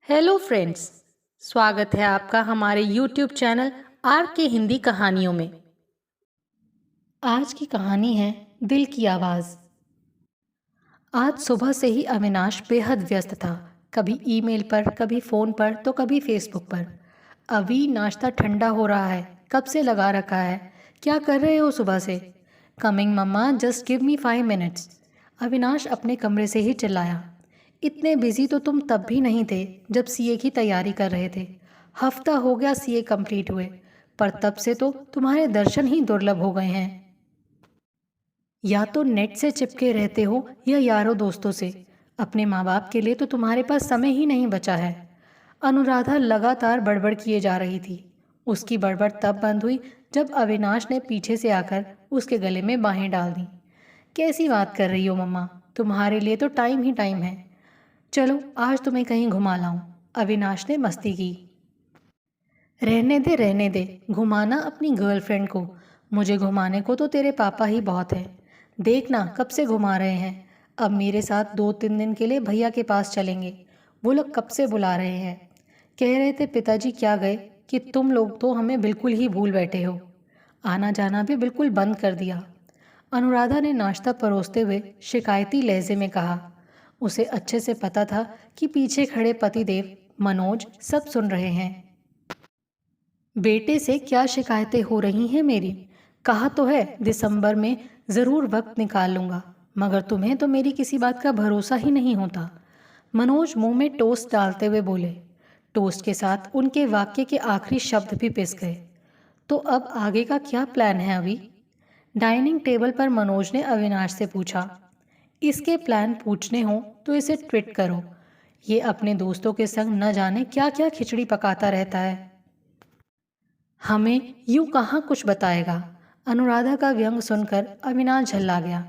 Hello friends. स्वागत है आपका हमारे यूट्यूब चैनल आर के हिंदी कहानियों में। आज की कहानी है दिल की आवाज़। आज सुबह से ही अविनाश बेहद व्यस्त था। कभी ईमेल पर, कभी फ़ोन पर, तो कभी फेसबुक पर। अभी नाश्ता ठंडा हो रहा है, कब से लगा रखा है? क्या कर रहे हो सुबह से? Coming mama, just give me 5 minutes. Avinash अपने कमरे से ही चिल्लाया। इतने बिजी तो तुम तब भी नहीं थे जब सीए की तैयारी कर रहे थे। हफ्ता हो गया सीए कंप्लीट हुए, पर तब से तो तुम्हारे दर्शन ही दुर्लभ हो गए हैं। या तो नेट से चिपके रहते हो या यारों दोस्तों से। अपने माँ बाप के लिए तो तुम्हारे पास समय ही नहीं बचा है। अनुराधा लगातार बड़बड़ किए जा रही थी। उसकी बड़बड़ तब बंद हुई जब अविनाश ने पीछे से आकर उसके गले में बाहें डाल दी। कैसी बात कर रही हो मम्मा, तुम्हारे लिए तो टाइम ही टाइम है। चलो आज तुम्हें कहीं घुमा लाऊं। अविनाश ने मस्ती की। रहने दे, घुमाना अपनी गर्लफ्रेंड को। मुझे घुमाने को तो तेरे पापा ही बहुत है। देखना कब से घुमा रहे हैं। अब मेरे साथ 2-3 दिन के लिए भैया के पास चलेंगे। वो लोग कब से बुला रहे हैं। कह रहे थे पिताजी क्या गए कि तुम लोग तो हमें बिल्कुल ही भूल बैठे हो। आना जाना भी बिल्कुल बंद कर दिया। अनुराधा ने नाश्ता परोसते हुए शिकायती लहजे में कहा। उसे अच्छे से पता था कि पीछे खड़े पतिदेव मनोज सब सुन रहे हैं। बेटे से क्या शिकायतें हो रही हैं मेरी? कहा तो है दिसंबर में ज़रूर वक्त निकाल लूँगा, मगर तुम्हें तो मेरी किसी बात का भरोसा ही नहीं होता। मनोज मुंह में टोस्ट डालते हुए बोले। टोस्ट के साथ उनके वाक्य के आखिरी शब्द भी पिस गए। तो अब आगे का क्या प्लान है अभी? डाइनिंग टेबल पर मनोज ने अविनाश से पूछा। इसके प्लान पूछने हो तो इसे ट्वीट करो। ये अपने दोस्तों के संग न जाने क्या क्या खिचड़ी पकाता रहता है। हमें यूं कहाँ कुछ बताएगा। अनुराधा का व्यंग सुनकर अविनाश झल्ला गया।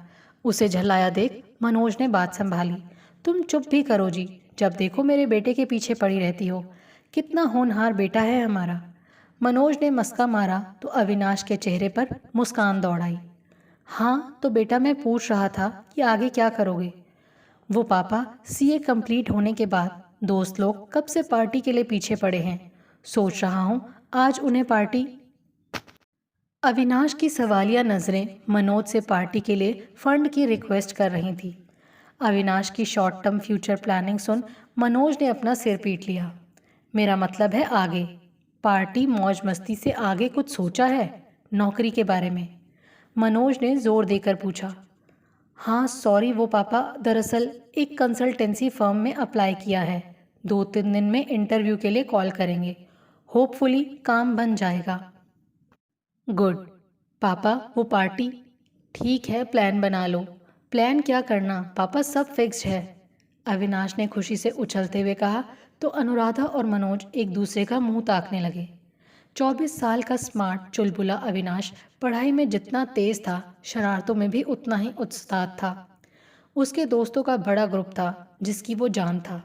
उसे झल्लाया देख मनोज ने बात संभाली। तुम चुप भी करो जी, जब देखो मेरे बेटे के पीछे पड़ी रहती हो। कितना होनहार बेटा है हमारा। मनोज ने मस्का मारा तो अविनाश के चेहरे पर मुस्कान दौड़ आई। हाँ तो बेटा, मैं पूछ रहा था कि आगे क्या करोगे? वो पापा, सीए कंप्लीट होने के बाद दोस्त लोग कब से पार्टी के लिए पीछे पड़े हैं। सोच रहा हूँ आज उन्हें पार्टी। अविनाश की सवालिया नज़रें मनोज से पार्टी के लिए फंड की रिक्वेस्ट कर रही थी। अविनाश की शॉर्ट टर्म फ्यूचर प्लानिंग सुन मनोज ने अपना सिर पीट लिया। मेरा मतलब है आगे। पार्टी मौज मस्ती से आगे कुछ सोचा है? नौकरी के बारे में? मनोज ने जोर देकर पूछा। हाँ सॉरी वो पापा, दरअसल एक कंसल्टेंसी फर्म में अप्लाई किया है। 2-3 दिन में इंटरव्यू के लिए कॉल करेंगे। होपफुली काम बन जाएगा। गुड। पापा वो पार्टी? ठीक है प्लान बना लो। प्लान क्या करना पापा, सब फिक्स्ड है। अविनाश ने खुशी से उछलते हुए कहा तो अनुराधा और मनोज एक दूसरे का मुंह ताकने लगे। 24 साल का स्मार्ट चुलबुला अविनाश पढ़ाई में जितना तेज था, शरारतों में भी उतना ही उस्ताद था। उसके दोस्तों का बड़ा ग्रुप था जिसकी वो जान था।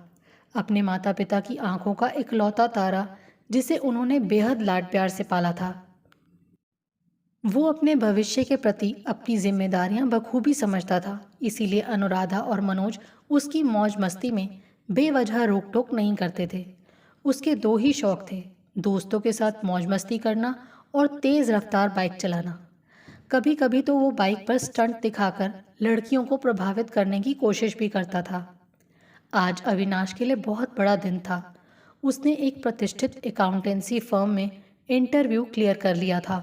अपने माता पिता की आंखों का इकलौता तारा जिसे उन्होंने बेहद लाड प्यार से पाला था। वो अपने भविष्य के प्रति अपनी जिम्मेदारियां बखूबी समझता था। इसीलिए अनुराधा और मनोज उसकी मौज मस्ती में बेवजह रोक टोक नहीं करते थे। उसके दो ही शौक थे, दोस्तों के साथ मौज मस्ती करना और तेज़ रफ्तार बाइक चलाना। कभी कभी तो वो बाइक पर स्टंट दिखाकर लड़कियों को प्रभावित करने की कोशिश भी करता था। आज अविनाश के लिए बहुत बड़ा दिन था। उसने एक प्रतिष्ठित अकाउंटेंसी फर्म में इंटरव्यू क्लियर कर लिया था।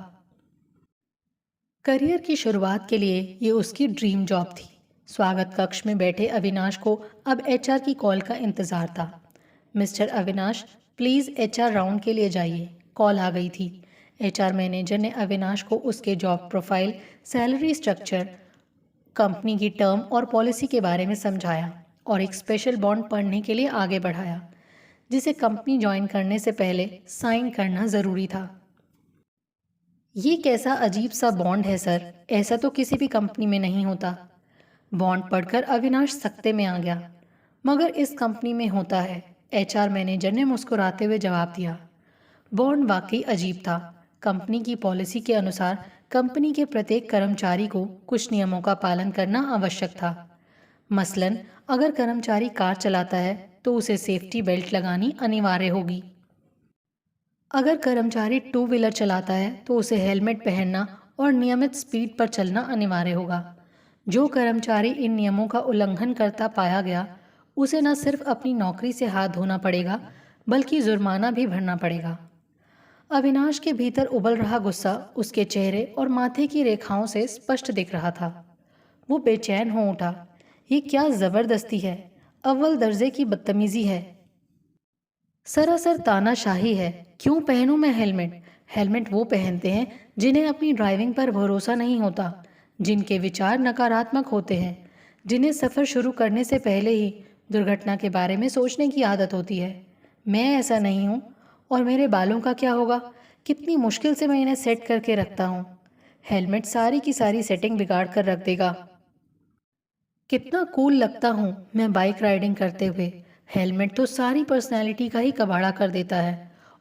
करियर की शुरुआत के लिए ये उसकी ड्रीम जॉब थी। स्वागत कक्ष में बैठे अविनाश को अब एचआर की कॉल का इंतज़ार था। Mister Avinash, please HR round के लिए जाइए। कॉल आ गई थी। एचआर मैनेजर ने अविनाश को उसके job profile, salary structure, company की टर्म और पॉलिसी के बारे में समझाया और एक स्पेशल बॉन्ड पढ़ने के लिए आगे बढ़ाया, जिसे कंपनी ज्वाइन करने से पहले साइन करना ज़रूरी था। ये कैसा अजीब सा बॉन्ड है सर, ऐसा तो किसी भी कंपनी में नहीं होता। बॉन्ड पढ़कर अविनाश सकते में आ गया। मगर इस कंपनी में होता है, एचआर मैनेजर ने मुस्कुराते हुए जवाब दिया। बॉन्ड वाकई अजीब था। कंपनी की पॉलिसी के अनुसार कंपनी के प्रत्येक कर्मचारी को कुछ नियमों का पालन करना आवश्यक था। मसलन अगर कर्मचारी कार चलाता है तो उसे सेफ्टी बेल्ट लगानी अनिवार्य होगी। अगर कर्मचारी टू व्हीलर चलाता है तो उसे हेलमेट पहनना और नियमित स्पीड पर चलना अनिवार्य होगा। जो कर्मचारी इन नियमों का उल्लंघन करता पाया गया, उसे न सिर्फ अपनी नौकरी से हाथ धोना पड़ेगा, बल्कि जुर्माना भी भरना पड़ेगा। अविनाश के भीतर उबल रहा गुस्सा उसके चेहरे और माथे की रेखाओं से स्पष्ट दिख रहा था। वो बेचैन हो उठा। ये क्या जबरदस्ती है, अव्वल दर्जे की बदतमीजी है, सरासर तानाशाही है। क्यों पहनूं मैं हेलमेट? हेलमेट वो पहनते हैं जिन्हें अपनी ड्राइविंग पर भरोसा नहीं होता, जिनके विचार नकारात्मक होते हैं, जिन्हें सफ़र शुरू करने से पहले ही दुर्घटना के बारे में सोचने की आदत होती है। मैं ऐसा नहीं हूँ। और मेरे बालों का क्या होगा? कितनी मुश्किल से मैं इन्हें सेट करके रखता हूँ। हेलमेट सारी की सारी सेटिंग बिगाड़ कर रख देगा। कितना कूल लगता हूँ मैं बाइक राइडिंग करते हुए। हेलमेट तो सारी पर्सनैलिटी का ही कबाड़ा कर देता है।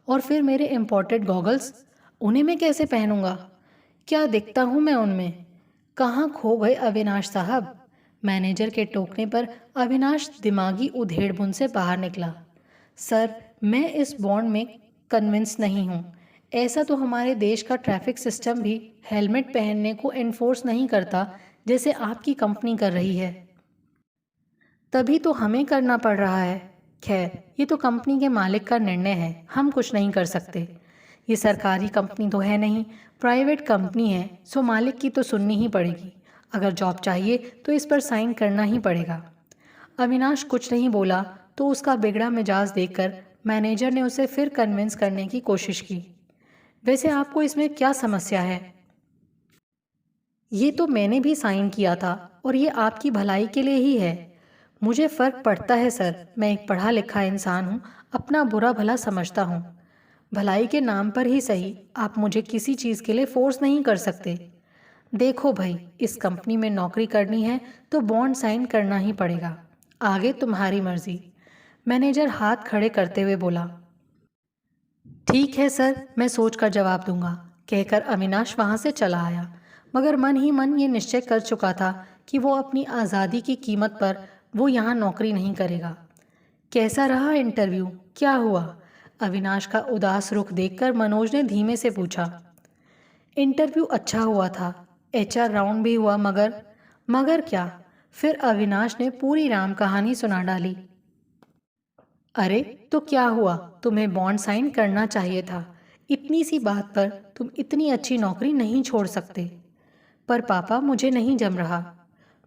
और फिर मेरे इम्पोर्टेड गॉगल्स, उन्हें मैं कैसे पहनूंगा? क्या दिखता हूँ मैं उनमें? कहाँ खो गए अविनाश साहब? मैनेजर के टोकने पर अविनाश दिमागी उधेड़बुन से बाहर निकला। सर, मैं इस बॉन्ड में कन्विंस नहीं हूँ। ऐसा तो हमारे देश का ट्रैफिक सिस्टम भी हेलमेट पहनने को एनफोर्स नहीं करता जैसे आपकी कंपनी कर रही है। तभी तो हमें करना पड़ रहा है। खैर, ये तो कंपनी के मालिक का निर्णय है, हम कुछ नहीं कर सकते। ये सरकारी कंपनी तो है नहीं, प्राइवेट कंपनी है, सो मालिक की तो सुननी ही पड़ेगी। अगर जॉब चाहिए तो इस पर साइन करना ही पड़ेगा। अविनाश कुछ नहीं बोला तो उसका बिगड़ा मिजाज देखकर मैनेजर ने उसे फिर कन्विंस करने की कोशिश की। वैसे आपको इसमें क्या समस्या है? ये तो मैंने भी साइन किया था और ये आपकी भलाई के लिए ही है। मुझे फ़र्क पड़ता है सर, मैं एक पढ़ा लिखा इंसान हूँ, अपना बुरा भला समझता हूँ। भलाई के नाम पर ही सही, आप मुझे किसी चीज़ के लिए फोर्स नहीं कर सकते। देखो भाई, इस कंपनी में नौकरी करनी है तो बॉन्ड साइन करना ही पड़ेगा। आगे तुम्हारी मर्जी। मैनेजर हाथ खड़े करते हुए बोला। ठीक है सर, मैं सोच कर जवाब दूंगा, कहकर अविनाश वहाँ से चला आया। मगर मन ही मन ये निश्चय कर चुका था कि वो अपनी आज़ादी की कीमत पर वो यहाँ नौकरी नहीं करेगा। कैसा रहा इंटरव्यू? क्या हुआ? अविनाश का उदास रुख देखकर मनोज ने धीमे से पूछा। इंटरव्यू अच्छा हुआ था, एचआर राउंड भी हुआ, मगर क्या? फिर अविनाश ने पूरी राम कहानी सुना डाली। अरे तो क्या हुआ? तुम्हें बॉन्ड साइन करना चाहिए था। इतनी सी बात पर तुम इतनी अच्छी नौकरी नहीं छोड़ सकते। पर पापा, मुझे नहीं जम रहा।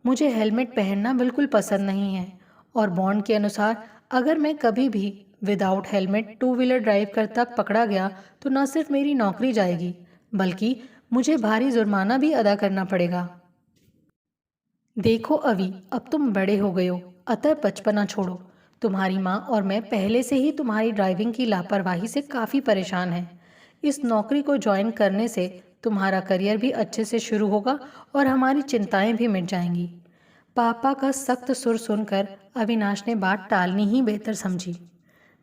मुझे हेलमेट पहनना बिल्कुल पसंद नहीं है। और बॉन्ड के अनुसार अगर मैं कभी भी without helmet two wheeler drive करता पकड़ा गया तो न सिर्फ मेरी नौकरी जाएगी, बल्कि मुझे भारी जुर्माना भी अदा करना पड़ेगा। देखो अभी, अब तुम बड़े हो गए हो, अतः बचपना छोड़ो। तुम्हारी माँ और मैं पहले से ही तुम्हारी ड्राइविंग की लापरवाही से काफ़ी परेशान हैं। इस नौकरी को ज्वाइन करने से तुम्हारा करियर भी अच्छे से शुरू होगा और हमारी चिंताएं भी मिट जाएंगी। पापा का सख्त सुर सुनकर अविनाश ने बात टालनी ही बेहतर समझी।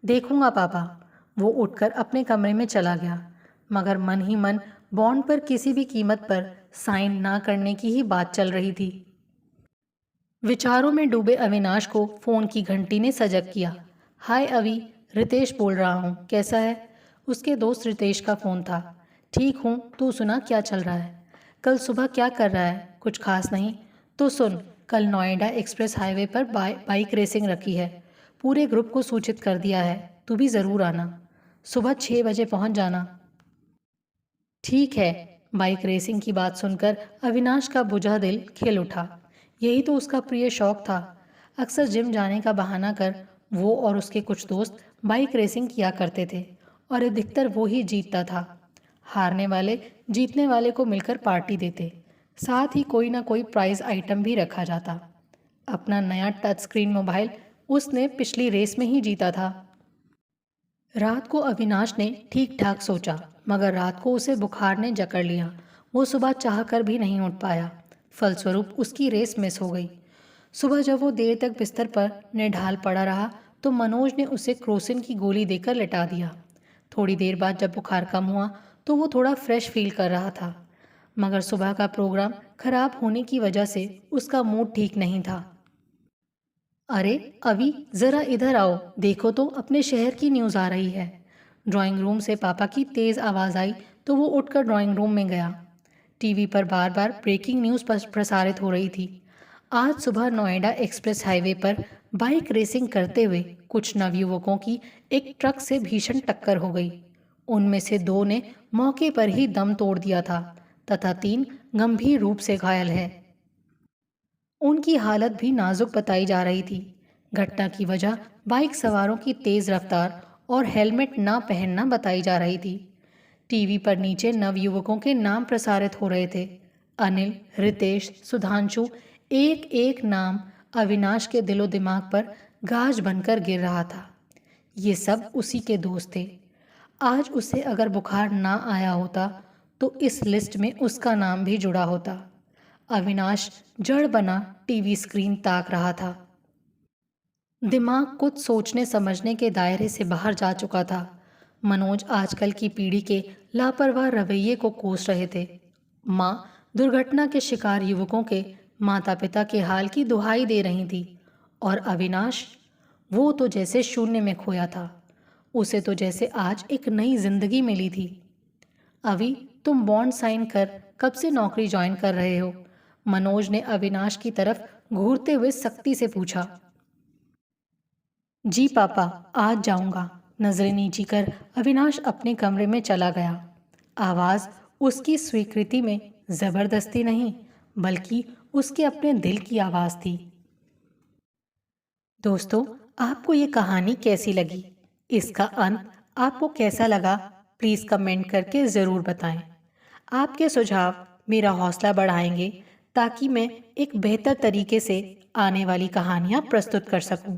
देखूंगा पापा। वो उठकर अपने कमरे में चला गया, मगर मन ही मन बॉन्ड पर किसी भी कीमत पर साइन ना करने की ही बात चल रही थी। विचारों में डूबे अविनाश को फोन की घंटी ने सजग किया। हाय अवि, रितेश बोल रहा हूँ, कैसा है? उसके दोस्त रितेश का फ़ोन था। ठीक हूँ, तू सुना क्या चल रहा है? कल सुबह क्या कर रहा है? कुछ खास नहीं। तो सुन, कल नोएडा एक्सप्रेस हाईवे पर बाइक रेसिंग रखी है। पूरे ग्रुप को सूचित कर दिया है, तू भी ज़रूर आना। सुबह 6 बजे पहुँच जाना। ठीक है। बाइक रेसिंग की बात सुनकर अविनाश का बुझा दिल खिल उठा। यही तो उसका प्रिय शौक था। अक्सर जिम जाने का बहाना कर वो और उसके कुछ दोस्त बाइक रेसिंग किया करते थे और अधिकतर वो ही जीतता था। हारने वाले जीतने वाले को मिलकर पार्टी देते, साथ ही कोई ना कोई प्राइज आइटम भी रखा जाता। अपना नया टच स्क्रीन मोबाइल उसने पिछली रेस में ही जीता था। रात को अविनाश ने ठीक ठाक सोचा, मगर रात को उसे बुखार ने जकड़ लिया। वो सुबह चाह कर भी नहीं उठ पाया। फलस्वरूप उसकी रेस मिस हो गई। सुबह जब वो देर तक बिस्तर पर निढाल पड़ा रहा तो मनोज ने उसे क्रोसिन की गोली देकर लिटा दिया। थोड़ी देर बाद जब बुखार कम हुआ तो वो थोड़ा फ्रेश फील कर रहा था, मगर सुबह का प्रोग्राम खराब होने की वजह से उसका मूड ठीक नहीं था। अरे अभी ज़रा इधर आओ, देखो तो अपने शहर की न्यूज़ आ रही है। ड्राइंग रूम से पापा की तेज़ आवाज़ आई तो वो उठकर ड्राइंग रूम में गया। टीवी पर बार बार ब्रेकिंग न्यूज़ प्रसारित हो रही थी। आज सुबह नोएडा एक्सप्रेस हाईवे पर बाइक रेसिंग करते हुए कुछ नवयुवकों की एक ट्रक से भीषण टक्कर हो गई। उनमें से दो ने मौके पर ही दम तोड़ दिया था तथा तीन गंभीर रूप से घायल है। उनकी हालत भी नाजुक बताई जा रही थी। घटना की वजह बाइक सवारों की तेज रफ्तार और हेलमेट ना पहनना बताई जा रही थी। टीवी पर नीचे नवयुवकों के नाम प्रसारित हो रहे थे। अनिल, रितेश, सुधांशु, एक एक नाम अविनाश के दिलो दिमाग पर गाज बनकर गिर रहा था। ये सब उसी के दोस्त थे। आज उसे अगर बुखार ना आया होता तो इस लिस्ट में उसका नाम भी जुड़ा होता। अविनाश जड़ बना टीवी स्क्रीन ताक रहा था। दिमाग कुछ सोचने समझने के दायरे से बाहर जा चुका था। मनोज आजकल की पीढ़ी के लापरवाह रवैये को कोस रहे थे। माँ दुर्घटना के शिकार युवकों के माता पिता के हाल की दुहाई दे रही थी। और अविनाश, वो तो जैसे शून्य में खोया था। उसे तो जैसे आज एक नई जिंदगी मिली थी। अभी तुम बॉन्ड साइन कर कब से नौकरी ज्वाइन कर रहे हो? मनोज ने अविनाश की तरफ घूरते हुए सख्ती से पूछा। जी पापा, आज जाऊंगा। नजरें नीची कर अविनाश अपने कमरे में चला गया। आवाज उसकी स्वीकृति में जबरदस्ती नहीं, बल्कि उसके अपने दिल की आवाज थी। दोस्तों, आपको ये कहानी कैसी लगी? इसका अंत आपको कैसा लगा? प्लीज कमेंट करके जरूर बताएं। आपके सुझाव मेरा हौसला बढ़ाएंगे ताकि मैं एक बेहतर तरीके से आने वाली कहानियां प्रस्तुत कर सकूं।